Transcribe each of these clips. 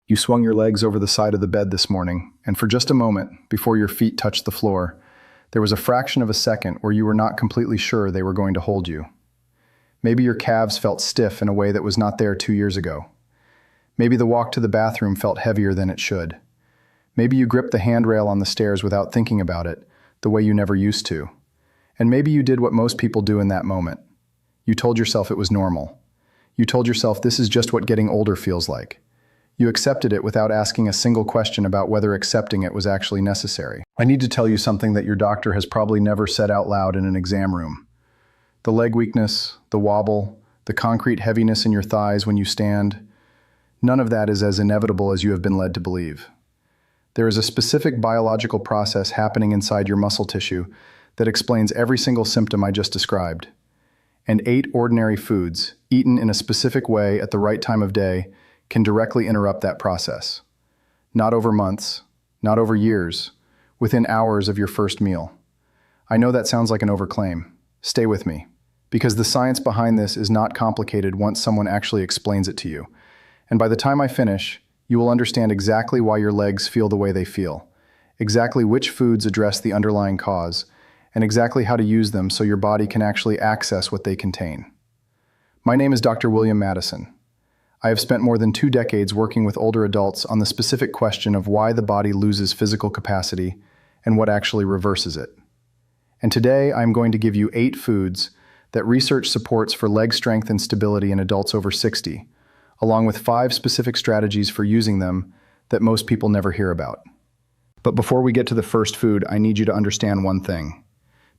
You swung your legs over the side of the bed this morning, and for just a moment, before your feet touched the floor, there was a fraction of a second where you were not completely sure they were going to hold you. Maybe your calves felt stiff in a way that was not there 2 years ago. Maybe the walk to the bathroom felt heavier than it should. Maybe you gripped the handrail on the stairs without thinking about it, the way you never used to. And maybe you did what most people do in that moment. You told yourself it was normal. You told yourself this is just what getting older feels like. You accepted it without asking a single question about whether accepting it was actually necessary. I need to tell you something that your doctor has probably never said out loud in an exam room. The leg weakness, the wobble, the concrete heaviness in your thighs when you stand, none of that is as inevitable as you have been led to believe. There is a specific biological process happening inside your muscle tissue that explains every single symptom I just described. And 8 ordinary foods, eaten in a specific way at the right time of day, can directly interrupt that process. Not over months, not over years, within hours of your first meal. I know that sounds like an overclaim. Stay with me, because the science behind this is not complicated once someone actually explains it to you. And by the time I finish, you will understand exactly why your legs feel the way they feel, exactly which foods address the underlying cause, and exactly how to use them so your body can actually access what they contain. My name is Dr. William Madison. I have spent more than 2 decades working with older adults on the specific question of why the body loses physical capacity and what actually reverses it. And today I'm going to give you 8 foods that research supports for leg strength and stability in adults over 60, along with 5 specific strategies for using them that most people never hear about. But before we get to the first food, I need you to understand one thing.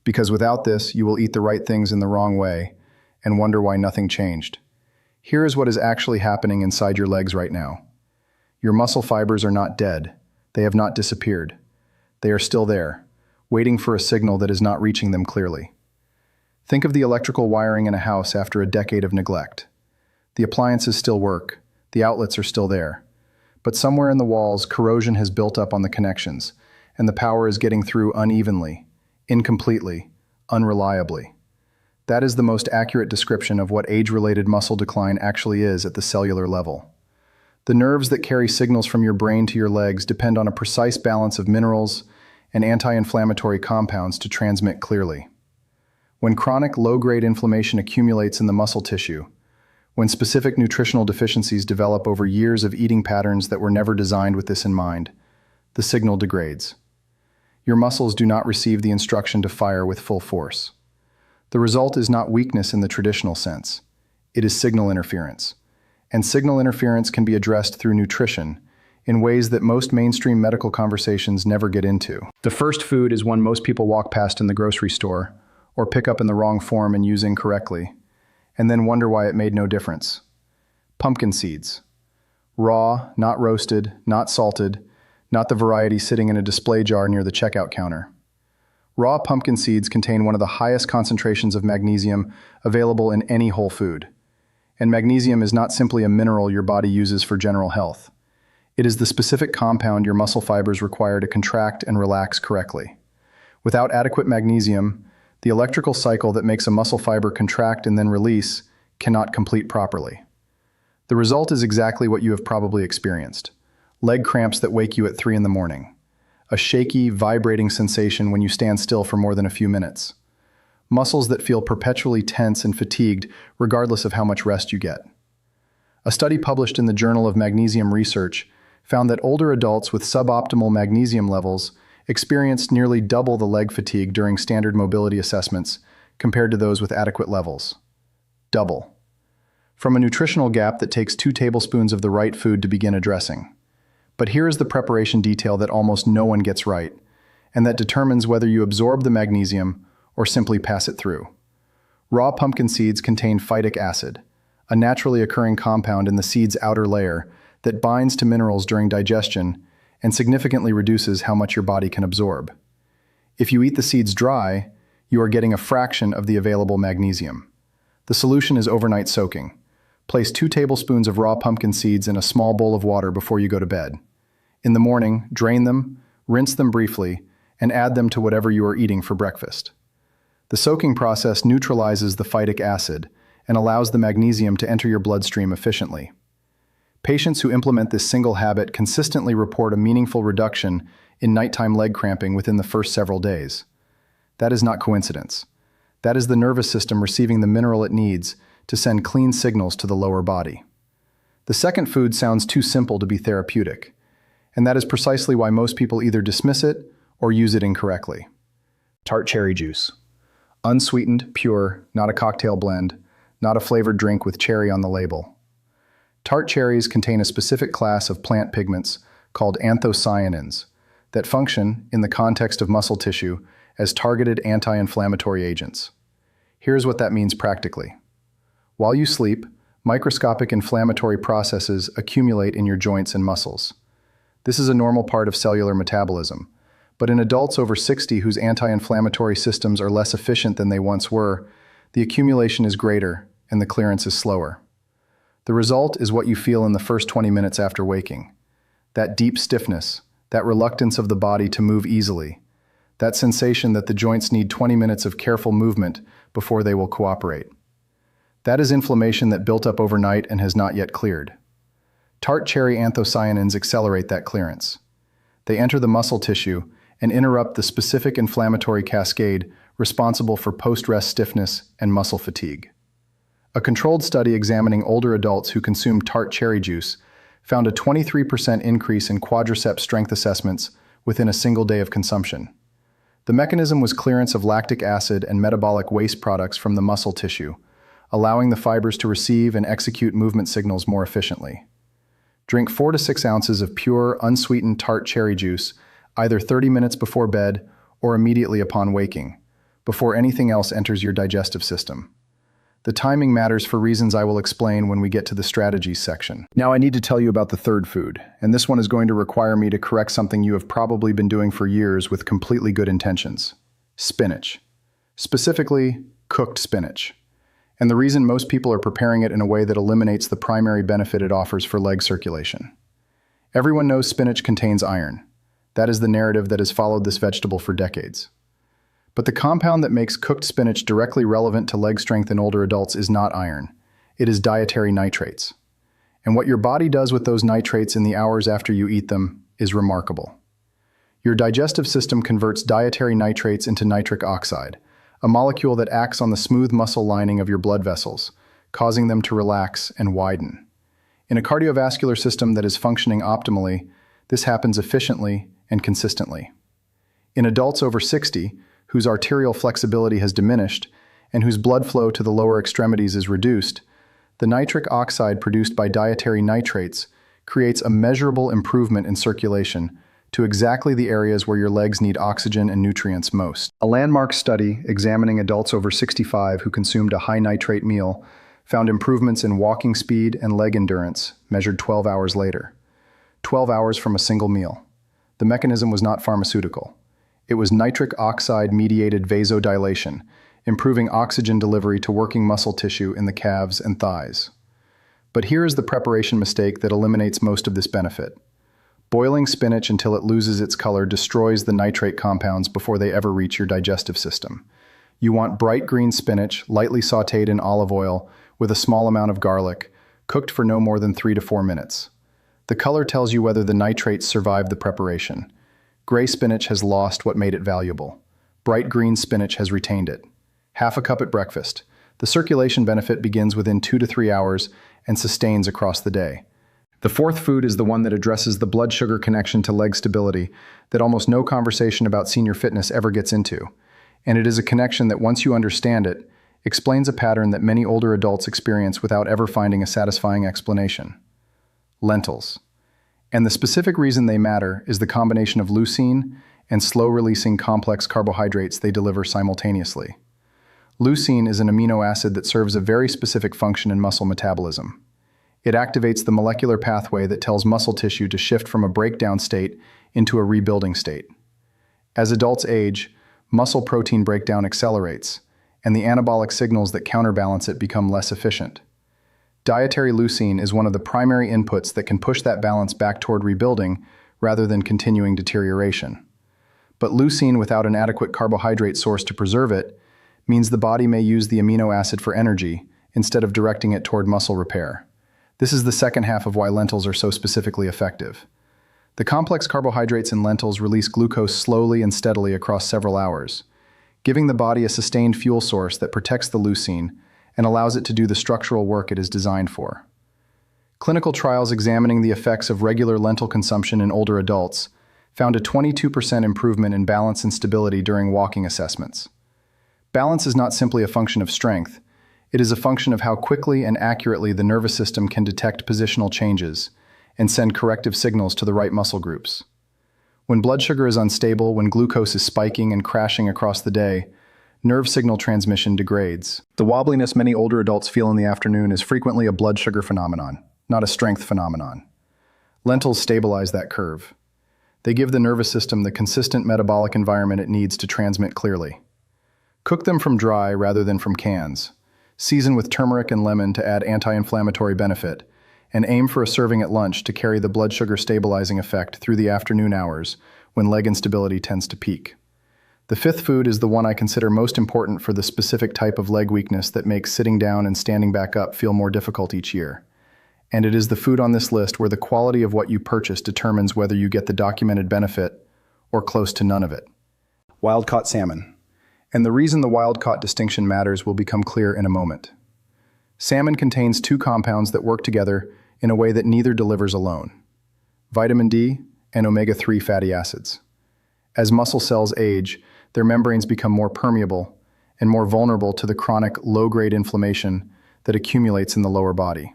Because without this, you will eat the right things in the wrong way and wonder why nothing changed. Here is what is actually happening inside your legs right now. Your muscle fibers are not dead. They have not disappeared. They are still there, waiting for a signal that is not reaching them clearly. Think of the electrical wiring in a house after a decade of neglect. The appliances still work. The outlets are still there. But somewhere in the walls, corrosion has built up on the connections, and the power is getting through unevenly, incompletely, unreliably. That is the most accurate description of what age-related muscle decline actually is at the cellular level. The nerves that carry signals from your brain to your legs depend on a precise balance of minerals and anti-inflammatory compounds to transmit clearly. When chronic low-grade inflammation accumulates in the muscle tissue, when specific nutritional deficiencies develop over years of eating patterns that were never designed with this in mind, the signal degrades. Your muscles do not receive the instruction to fire with full force. The result is not weakness in the traditional sense. It is signal interference. And signal interference can be addressed through nutrition in ways that most mainstream medical conversations never get into. The first food is one most people walk past in the grocery store or pick up in the wrong form and use incorrectly, and then wonder why it made no difference. Pumpkin seeds. Raw, not roasted, not salted, not the variety sitting in a display jar near the checkout counter. Raw pumpkin seeds contain one of the highest concentrations of magnesium available in any whole food. And magnesium is not simply a mineral your body uses for general health. It is the specific compound your muscle fibers require to contract and relax correctly. Without adequate magnesium, the electrical cycle that makes a muscle fiber contract and then release cannot complete properly. The result is exactly what you have probably experienced. Leg cramps that wake you at 3 in the morning. A shaky, vibrating sensation when you stand still for more than a few minutes. Muscles that feel perpetually tense and fatigued regardless of how much rest you get. A study published in the Journal of Magnesium Research found that older adults with suboptimal magnesium levels experienced nearly double the leg fatigue during standard mobility assessments compared to those with adequate levels. Double. From a nutritional gap that takes 2 tablespoons of the right food to begin addressing. But here is the preparation detail that almost no one gets right, and that determines whether you absorb the magnesium or simply pass it through. Raw pumpkin seeds contain phytic acid, a naturally occurring compound in the seed's outer layer that binds to minerals during digestion and significantly reduces how much your body can absorb. If you eat the seeds dry, you are getting a fraction of the available magnesium. The solution is overnight soaking. Place 2 tablespoons of raw pumpkin seeds in a small bowl of water before you go to bed. In the morning, drain them, rinse them briefly, and add them to whatever you are eating for breakfast. The soaking process neutralizes the phytic acid and allows the magnesium to enter your bloodstream efficiently. Patients who implement this single habit consistently report a meaningful reduction in nighttime leg cramping within the first several days. That is not coincidence. That is the nervous system receiving the mineral it needs to send clean signals to the lower body. The second food sounds too simple to be therapeutic, and that is precisely why most people either dismiss it or use it incorrectly. Tart cherry juice. Unsweetened, pure, not a cocktail blend, not a flavored drink with cherry on the label. Tart cherries contain a specific class of plant pigments called anthocyanins that function, in the context of muscle tissue, as targeted anti-inflammatory agents. Here's what that means practically. While you sleep, microscopic inflammatory processes accumulate in your joints and muscles. This is a normal part of cellular metabolism, but in adults over 60 whose anti-inflammatory systems are less efficient than they once were, the accumulation is greater and the clearance is slower. The result is what you feel in the first 20 minutes after waking. That deep stiffness, that reluctance of the body to move easily, that sensation that the joints need 20 minutes of careful movement before they will cooperate. That is inflammation that built up overnight and has not yet cleared. Tart cherry anthocyanins accelerate that clearance. They enter the muscle tissue and interrupt the specific inflammatory cascade responsible for post-rest stiffness and muscle fatigue. A controlled study examining older adults who consumed tart cherry juice found a 23% increase in quadriceps strength assessments within a single day of consumption. The mechanism was clearance of lactic acid and metabolic waste products from the muscle tissue, allowing the fibers to receive and execute movement signals more efficiently. Drink 4 to 6 ounces of pure, unsweetened tart cherry juice either 30 minutes before bed or immediately upon waking, before anything else enters your digestive system. The timing matters for reasons I will explain when we get to the strategies section. Now I need to tell you about the third food, and this one is going to require me to correct something you have probably been doing for years with completely good intentions. Spinach. Specifically, cooked spinach. And the reason most people are preparing it in a way that eliminates the primary benefit it offers for leg circulation. Everyone knows spinach contains iron. That is the narrative that has followed this vegetable for decades. But the compound that makes cooked spinach directly relevant to leg strength in older adults is not iron. It is dietary nitrates. And what your body does with those nitrates in the hours after you eat them is remarkable. Your digestive system converts dietary nitrates into nitric oxide, a molecule that acts on the smooth muscle lining of your blood vessels, causing them to relax and widen. In a cardiovascular system that is functioning optimally, this happens efficiently and consistently. In adults over 60, whose arterial flexibility has diminished and whose blood flow to the lower extremities is reduced, the nitric oxide produced by dietary nitrates creates a measurable improvement in circulation to exactly the areas where your legs need oxygen and nutrients most. A landmark study examining adults over 65 who consumed a high-nitrate meal found improvements in walking speed and leg endurance measured 12 hours later. 12 hours from a single meal. The mechanism was not pharmaceutical. It was nitric oxide-mediated vasodilation, improving oxygen delivery to working muscle tissue in the calves and thighs. But here is the preparation mistake that eliminates most of this benefit. Boiling spinach until it loses its color destroys the nitrate compounds before they ever reach your digestive system. You want bright green spinach, lightly sautéed in olive oil, with a small amount of garlic, cooked for no more than 3 to 4 minutes. The color tells you whether the nitrates survived the preparation. Gray spinach has lost what made it valuable. Bright green spinach has retained it. Half a cup at breakfast. The circulation benefit begins within 2 to 3 hours and sustains across the day. The fourth food is the one that addresses the blood sugar connection to leg stability that almost no conversation about senior fitness ever gets into. And it is a connection that, once you understand it, explains a pattern that many older adults experience without ever finding a satisfying explanation. Lentils. And the specific reason they matter is the combination of leucine and slow-releasing complex carbohydrates they deliver simultaneously. Leucine is an amino acid that serves a very specific function in muscle metabolism. It activates the molecular pathway that tells muscle tissue to shift from a breakdown state into a rebuilding state. As adults age, muscle protein breakdown accelerates, and the anabolic signals that counterbalance it become less efficient. Dietary leucine is one of the primary inputs that can push that balance back toward rebuilding rather than continuing deterioration. But leucine without an adequate carbohydrate source to preserve it means the body may use the amino acid for energy instead of directing it toward muscle repair. This is the second half of why lentils are so specifically effective. The complex carbohydrates in lentils release glucose slowly and steadily across several hours, giving the body a sustained fuel source that protects the leucine and allows it to do the structural work it is designed for. Clinical trials examining the effects of regular lentil consumption in older adults found a 22% improvement in balance and stability during walking assessments. Balance is not simply a function of strength, it is a function of how quickly and accurately the nervous system can detect positional changes and send corrective signals to the right muscle groups. When blood sugar is unstable, when glucose is spiking and crashing across the day, nerve signal transmission degrades. The wobbliness many older adults feel in the afternoon is frequently a blood sugar phenomenon, not a strength phenomenon. Lentils stabilize that curve. They give the nervous system the consistent metabolic environment it needs to transmit clearly. Cook them from dry rather than from cans. Season with turmeric and lemon to add anti-inflammatory benefit, and aim for a serving at lunch to carry the blood sugar stabilizing effect through the afternoon hours when leg instability tends to peak. The fifth food is the one I consider most important for the specific type of leg weakness that makes sitting down and standing back up feel more difficult each year. And it is the food on this list where the quality of what you purchase determines whether you get the documented benefit or close to none of it. Wild-caught salmon. And the reason the wild-caught distinction matters will become clear in a moment. Salmon contains two compounds that work together in a way that neither delivers alone: vitamin D and omega-3 fatty acids. As muscle cells age, their membranes become more permeable and more vulnerable to the chronic low-grade inflammation that accumulates in the lower body.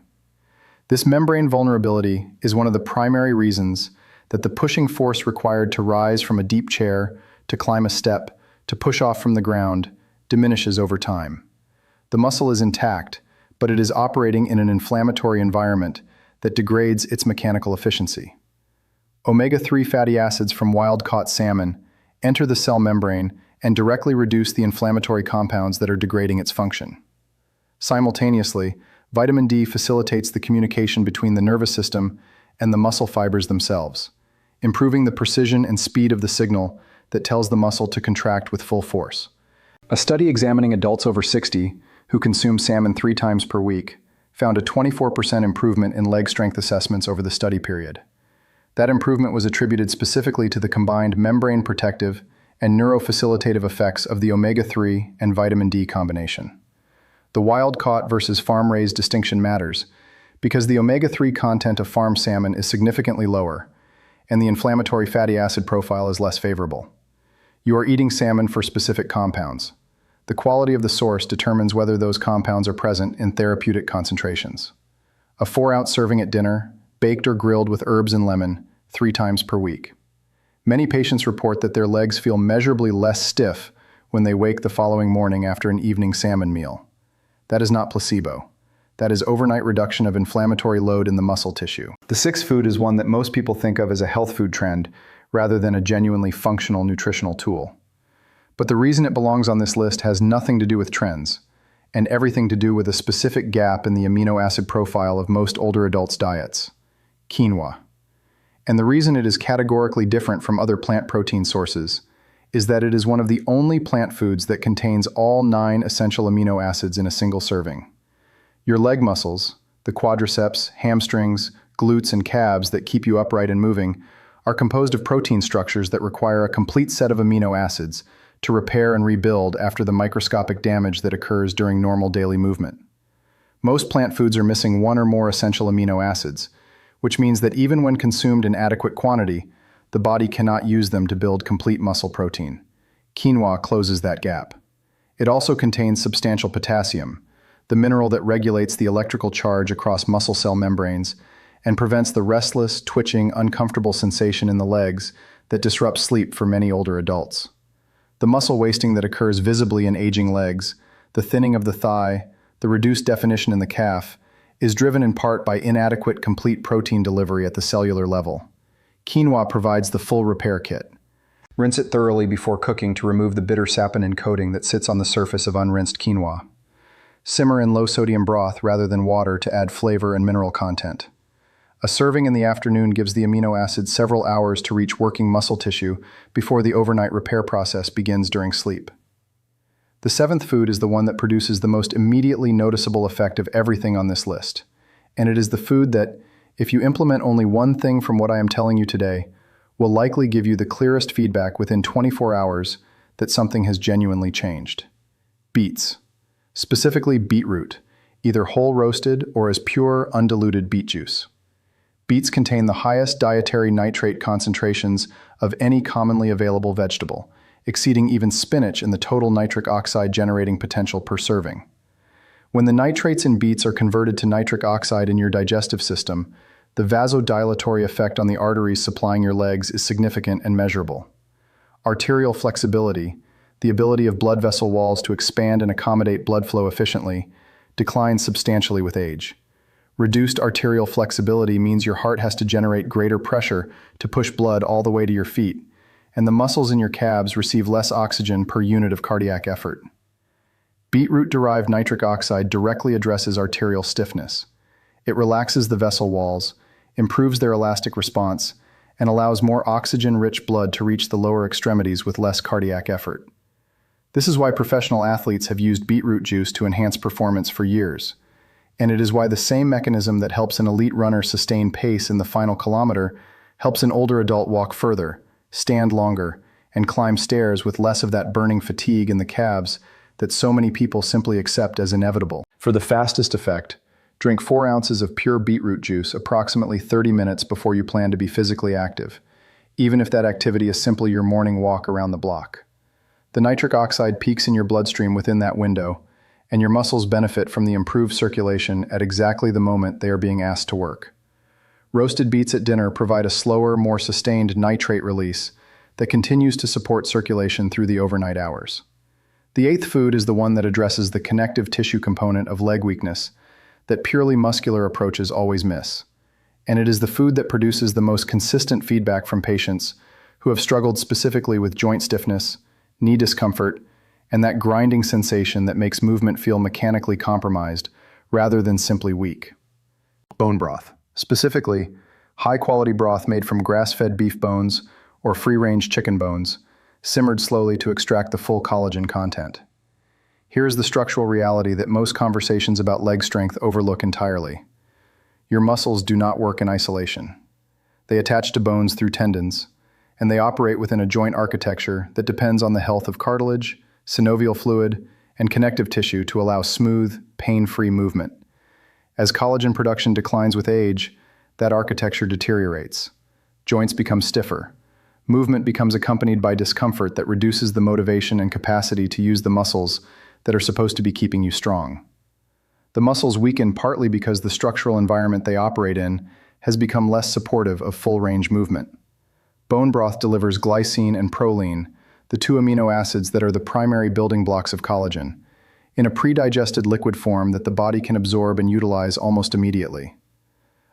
This membrane vulnerability is one of the primary reasons that the pushing force required to rise from a deep chair, to climb a step, to push off from the ground, diminishes over time. The muscle is intact, but it is operating in an inflammatory environment that degrades its mechanical efficiency. Omega-3 fatty acids from wild-caught salmon enter the cell membrane and directly reduce the inflammatory compounds that are degrading its function. Simultaneously, vitamin D facilitates the communication between the nervous system and the muscle fibers themselves, improving the precision and speed of the signal that tells the muscle to contract with full force. A study examining adults over 60 who consume salmon 3 times per week found a 24% improvement in leg strength assessments over the study period. That improvement was attributed specifically to the combined membrane protective and neurofacilitative effects of the omega-3 and vitamin D combination. The wild-caught versus farm-raised distinction matters because the omega-3 content of farm salmon is significantly lower, and the inflammatory fatty acid profile is less favorable. You are eating salmon for specific compounds. The quality of the source determines whether those compounds are present in therapeutic concentrations. A 4-ounce serving at dinner, baked or grilled with herbs and lemon, 3 times per week. Many patients report that their legs feel measurably less stiff when they wake the following morning after an evening salmon meal. That is not placebo. That is overnight reduction of inflammatory load in the muscle tissue. The sixth food is one that most people think of as a health food trend rather than a genuinely functional nutritional tool. But the reason it belongs on this list has nothing to do with trends, and everything to do with a specific gap in the amino acid profile of most older adults' diets: quinoa. And the reason it is categorically different from other plant protein sources is that it is one of the only plant foods that contains all 9 essential amino acids in a single serving. Your leg muscles, the quadriceps, hamstrings, glutes, and calves that keep you upright and moving, are composed of protein structures that require a complete set of amino acids to repair and rebuild after the microscopic damage that occurs during normal daily movement. Most plant foods are missing 1 or more essential amino acids, which means that even when consumed in adequate quantity, the body cannot use them to build complete muscle protein. Quinoa closes that gap. It also contains substantial potassium, the mineral that regulates the electrical charge across muscle cell membranes and prevents the restless, twitching, uncomfortable sensation in the legs that disrupts sleep for many older adults. The muscle wasting that occurs visibly in aging legs, the thinning of the thigh, the reduced definition in the calf, is driven in part by inadequate complete protein delivery at the cellular level. Quinoa provides the full repair kit. Rinse it thoroughly before cooking to remove the bitter saponin coating that sits on the surface of unrinsed quinoa. Simmer in low-sodium broth rather than water to add flavor and mineral content. A serving in the afternoon gives the amino acids several hours to reach working muscle tissue before the overnight repair process begins during sleep. The seventh food is the one that produces the most immediately noticeable effect of everything on this list: And it is the food that, if you implement only one thing from what I am telling you today, will likely give you the clearest feedback within 24 hours that something has genuinely changed. Beets, specifically beetroot, either whole roasted or as pure, undiluted beet juice. Beets contain the highest dietary nitrate concentrations of any commonly available vegetable, exceeding even spinach in the total nitric oxide generating potential per serving. When the nitrates in beets are converted to nitric oxide in your digestive system, the vasodilatory effect on the arteries supplying your legs is significant and measurable. Arterial flexibility, the ability of blood vessel walls to expand and accommodate blood flow efficiently, declines substantially with age. Reduced arterial flexibility means your heart has to generate greater pressure to push blood all the way to your feet, and the muscles in your calves receive less oxygen per unit of cardiac effort. Beetroot-derived nitric oxide directly addresses arterial stiffness. It relaxes the vessel walls, improves their elastic response, and allows more oxygen-rich blood to reach the lower extremities with less cardiac effort. This is why professional athletes have used beetroot juice to enhance performance for years. And it is why the same mechanism that helps an elite runner sustain pace in the final kilometer helps an older adult walk further, stand longer, and climb stairs with less of that burning fatigue in the calves that so many people simply accept as inevitable. For the fastest effect, drink 4 ounces of pure beetroot juice approximately 30 minutes before you plan to be physically active, even if that activity is simply your morning walk around the block. The nitric oxide peaks in your bloodstream within that window, and your muscles benefit from the improved circulation at exactly the moment they are being asked to work. Roasted beets at dinner provide a slower, more sustained nitrate release that continues to support circulation through the overnight hours. The 8th food is the one that addresses the connective tissue component of leg weakness that purely muscular approaches always miss. And it is the food that produces the most consistent feedback from patients who have struggled specifically with joint stiffness, knee discomfort, and that grinding sensation that makes movement feel mechanically compromised rather than simply weak. Bone broth, specifically high-quality broth made from grass-fed beef bones or free-range chicken bones, simmered slowly to extract the full collagen content. Here is the structural reality that most conversations about leg strength overlook entirely. Your muscles do not work in isolation. They attach to bones through tendons, and they operate within a joint architecture that depends on the health of cartilage, synovial fluid, and connective tissue to allow smooth, pain-free movement. As collagen production declines with age, that architecture deteriorates. Joints become stiffer. Movement becomes accompanied by discomfort that reduces the motivation and capacity to use the muscles that are supposed to be keeping you strong. The muscles weaken partly because the structural environment they operate in has become less supportive of full-range movement. Bone broth delivers glycine and proline, the 2 amino acids that are the primary building blocks of collagen, in a pre-digested liquid form that the body can absorb and utilize almost immediately.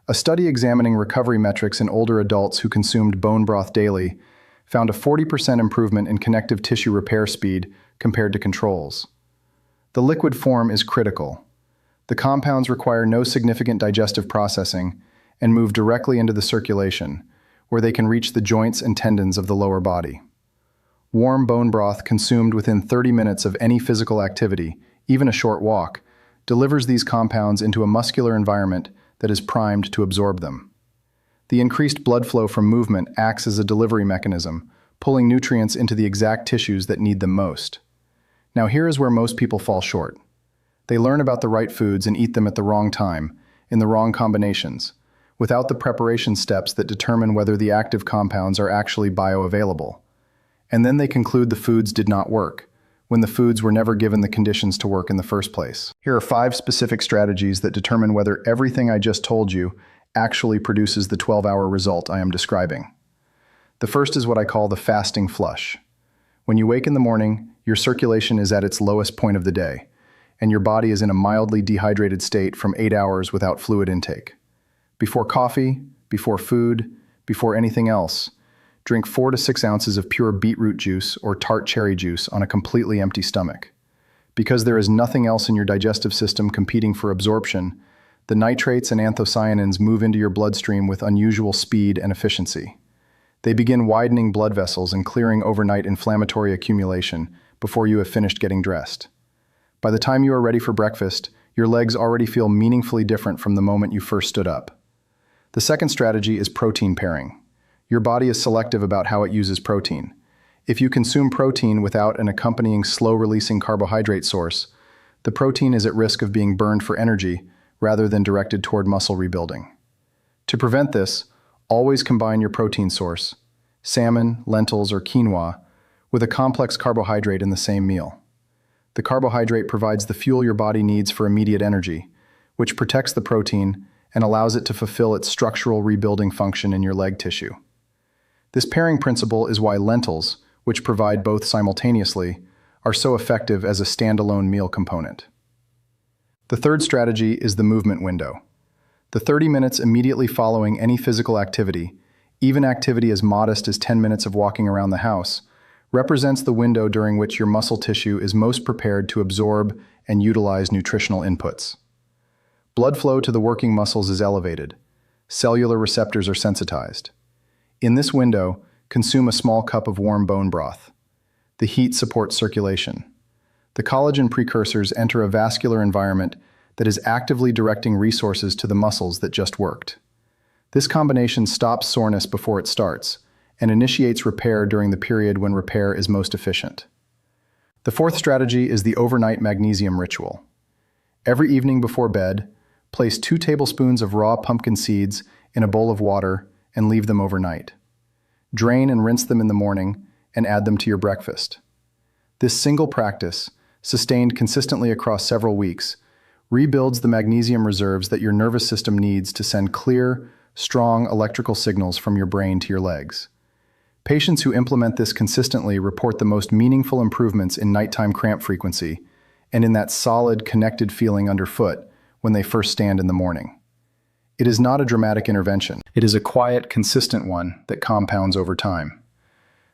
A study examining recovery metrics in older adults who consumed bone broth daily found a 40% improvement in connective tissue repair speed compared to controls. The liquid form is critical. The compounds require no significant digestive processing and move directly into the circulation, where they can reach the joints and tendons of the lower body. Warm bone broth consumed within 30 minutes of any physical activity, even a short walk, delivers these compounds into a muscular environment that is primed to absorb them. The increased blood flow from movement acts as a delivery mechanism, pulling nutrients into the exact tissues that need them most. Now here is where most people fall short. They learn about the right foods and eat them at the wrong time, in the wrong combinations, without the preparation steps that determine whether the active compounds are actually bioavailable. And then they conclude the foods did not work, when the foods were never given the conditions to work in the first place. Here are 5 specific strategies that determine whether everything I just told you actually produces the 12-hour result I am describing. The first is what I call the fasting flush. When you wake in the morning, your circulation is at its lowest point of the day, and your body is in a mildly dehydrated state from 8 hours without fluid intake. Before coffee, before food, before anything else, drink 4 to 6 ounces of pure beetroot juice or tart cherry juice on a completely empty stomach. Because there is nothing else in your digestive system competing for absorption, the nitrates and anthocyanins move into your bloodstream with unusual speed and efficiency. They begin widening blood vessels and clearing overnight inflammatory accumulation before you have finished getting dressed. By the time you are ready for breakfast, your legs already feel meaningfully different from the moment you first stood up. The second strategy is protein pairing. Your body is selective about how it uses protein. If you consume protein without an accompanying slow-releasing carbohydrate source, the protein is at risk of being burned for energy rather than directed toward muscle rebuilding. To prevent this, always combine your protein source, salmon, lentils, or quinoa, with a complex carbohydrate in the same meal. The carbohydrate provides the fuel your body needs for immediate energy, which protects the protein and allows it to fulfill its structural rebuilding function in your leg tissue. This pairing principle is why lentils, which provide both simultaneously, are so effective as a standalone meal component. The third strategy is the movement window. The 30 minutes immediately following any physical activity, even activity as modest as 10 minutes of walking around the house, represents the window during which your muscle tissue is most prepared to absorb and utilize nutritional inputs. Blood flow to the working muscles is elevated. Cellular receptors are sensitized. In this window, consume a small cup of warm bone broth. The heat supports circulation. The collagen precursors enter a vascular environment that is actively directing resources to the muscles that just worked. This combination stops soreness before it starts and initiates repair during the period when repair is most efficient. The fourth strategy is the overnight magnesium ritual. Every evening before bed, place 2 tablespoons of raw pumpkin seeds in a bowl of water and leave them overnight. Drain and rinse them in the morning and add them to your breakfast. This single practice, sustained consistently across several weeks, rebuilds the magnesium reserves that your nervous system needs to send clear, strong electrical signals from your brain to your legs. Patients who implement this consistently report the most meaningful improvements in nighttime cramp frequency and in that solid, connected feeling underfoot when they first stand in the morning. It is not a dramatic intervention. It is a quiet, consistent one that compounds over time.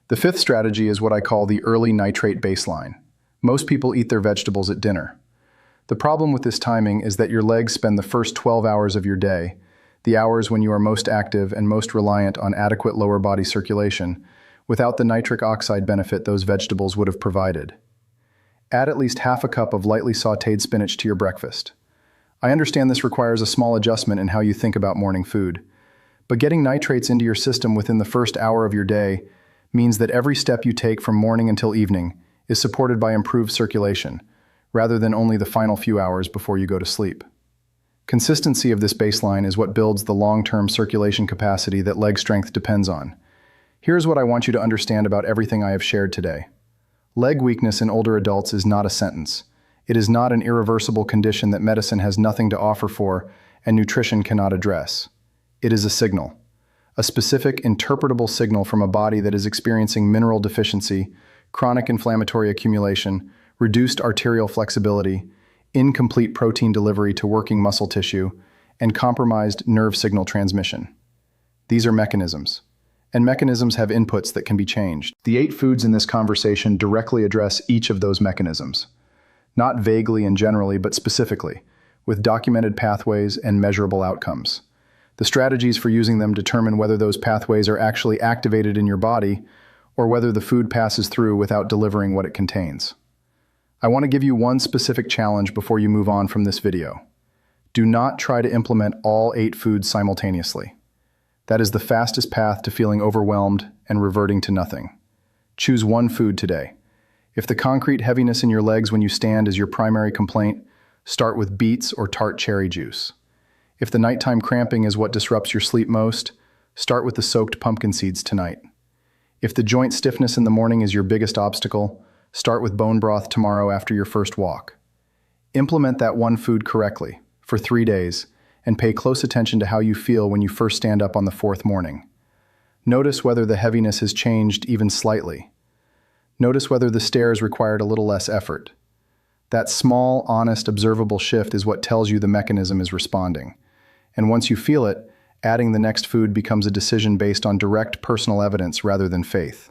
The fifth strategy is what I call the early nitrate baseline. Most people eat their vegetables at dinner. The problem with this timing is that your legs spend the first 12 hours of your day, the hours when you are most active and most reliant on adequate lower body circulation, without the nitric oxide benefit those vegetables would have provided. Add at least half a cup of lightly sautéed spinach to your breakfast. I understand this requires a small adjustment in how you think about morning food, but getting nitrates into your system within the first hour of your day means that every step you take from morning until evening is supported by improved circulation, rather than only the final few hours before you go to sleep. Consistency of this baseline is what builds the long-term circulation capacity that leg strength depends on. Here's what I want you to understand about everything I have shared today. Leg weakness in older adults is not a sentence. It is not an irreversible condition that medicine has nothing to offer for and nutrition cannot address. It is a signal, a specific, interpretable signal from a body that is experiencing mineral deficiency, chronic inflammatory accumulation, reduced arterial flexibility, incomplete protein delivery to working muscle tissue, and compromised nerve signal transmission. These are mechanisms, and mechanisms have inputs that can be changed. The 8 foods in this conversation directly address each of those mechanisms, not vaguely and generally, but specifically, with documented pathways and measurable outcomes. The strategies for using them determine whether those pathways are actually activated in your body or whether the food passes through without delivering what it contains. I want to give you one specific challenge before you move on from this video. Do not try to implement all 8 foods simultaneously. That is the fastest path to feeling overwhelmed and reverting to nothing. Choose one food today. If the concrete heaviness in your legs when you stand is your primary complaint, start with beets or tart cherry juice. If the nighttime cramping is what disrupts your sleep most, start with the soaked pumpkin seeds tonight. If the joint stiffness in the morning is your biggest obstacle, start with bone broth tomorrow after your first walk. Implement that one food correctly for 3 days and pay close attention to how you feel when you first stand up on the 4th morning. Notice whether the heaviness has changed even slightly. Notice whether the stairs required a little less effort. That small, honest, observable shift is what tells you the mechanism is responding. And once you feel it, adding the next food becomes a decision based on direct personal evidence rather than faith.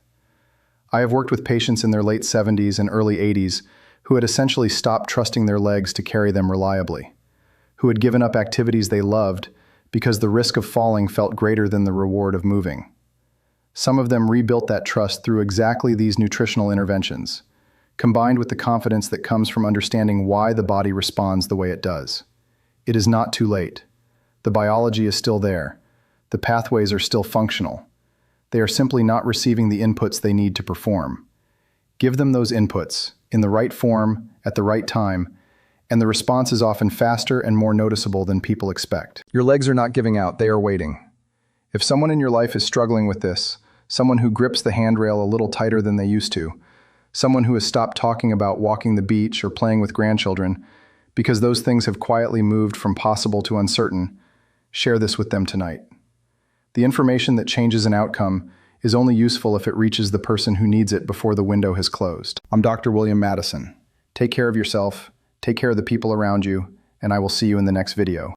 I have worked with patients in their late 70s and early 80s who had essentially stopped trusting their legs to carry them reliably, who had given up activities they loved because the risk of falling felt greater than the reward of moving. Some of them rebuilt that trust through exactly these nutritional interventions: combined with the confidence that comes from understanding why the body responds the way it does. It is not too late. The biology is still there. The pathways are still functional. They are simply not receiving the inputs they need to perform. Give them those inputs, in the right form, at the right time, and the response is often faster and more noticeable than people expect. Your legs are not giving out, they are waiting. If someone in your life is struggling with this, someone who grips the handrail a little tighter than they used to, someone who has stopped talking about walking the beach or playing with grandchildren, because those things have quietly moved from possible to uncertain, share this with them tonight. The information that changes an outcome is only useful if it reaches the person who needs it before the window has closed. I'm Dr. William Madison. Take care of yourself, take care of the people around you, and I will see you in the next video.